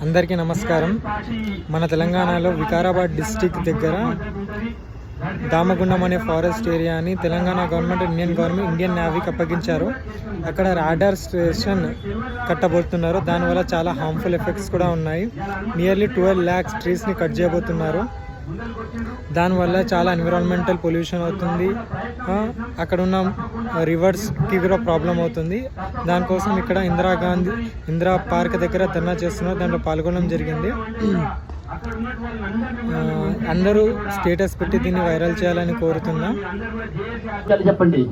అందరికీ నమస్కారం. మన తెలంగాణలో వికారాబాద్ డిస్టిక్ దగ్గర దామగుండం అనే ఫారెస్ట్ ఏరియాని తెలంగాణ గవర్నమెంట్, ఇండియన్ నేవీకి అప్పగించారు. అక్కడ రాడార్ స్టేషన్ కట్టబోతున్నారు. దానివల్ల చాలా హార్మ్ఫుల్ ఎఫెక్ట్స్ కూడా ఉన్నాయి. నియర్లీ 12 lakhs ట్రీస్ని కట్ చేయబోతున్నారు. దానివల్ల చాలా ఎన్విరాన్మెంటల్ పొల్యూషన్ అవుతుంది. అక్కడ ఉన్న రివర్స్కి కూడా ప్రాబ్లం అవుతుంది. దానికోసం ఇక్కడ ఇందిరా పార్క్ దగ్గర ధర్నా చేస్తున్నారు. దాంట్లో పాల్గొనడం జరిగింది. అందరూ స్టేటస్ పెట్టి దీన్ని వైరల్ చేయాలని కోరుతున్నా. చెప్పండి.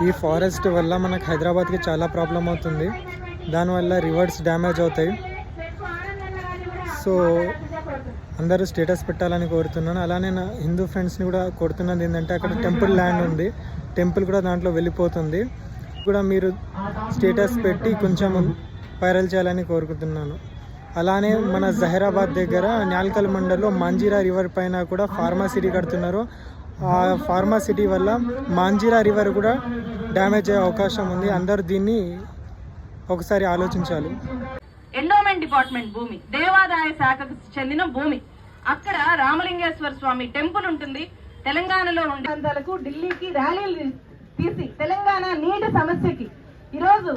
ఈ ఫారెస్ట్ వల్ల మనకు హైదరాబాద్కి చాలా ప్రాబ్లం అవుతుంది. దానివల్ల రివర్స్ డ్యామేజ్ అవుతాయి. సో అందరూ స్టేటస్ పెట్టాలని కోరుతున్నాను. అలానే నా హిందూ ఫ్రెండ్స్ని కూడా కోరుతున్నది ఏంటంటే, అక్కడ టెంపుల్ ల్యాండ్ ఉంది. టెంపుల్ కూడా దాంట్లో వెళ్ళిపోతుంది. కూడా మీరు స్టేటస్ పెట్టి కొంచెం వైరల్ చేయాలని కోరుకుంటున్నాను. అలానే మన జహీరాబాద్ దగ్గర న్యాల్కల్ మండల్లో మాంజీరా రివర్ పైన కూడా ఫార్మాసిటీ కడుతున్నారు. ఆ ఫార్మాసిటీ వల్ల మాంజీరా రివర్ కూడా డ్యామేజ్ అయ్యే అవకాశం ఉంది. అందరూ దీన్ని ఒకసారి ఆలోచించాలి. ఎండోమెంట్ డిపార్ట్మెంట్ భూమి, దేవాదాయ శాఖకు చెందిన భూమి. అక్కడ రామలింగేశ్వర స్వామి టెంపుల్ ఉంటుంది. తెలంగాణలో ఉండే ఢిల్లీకి ర్యాలీలు తీసి తెలంగాణ నీటి సమస్యకి ఈరోజు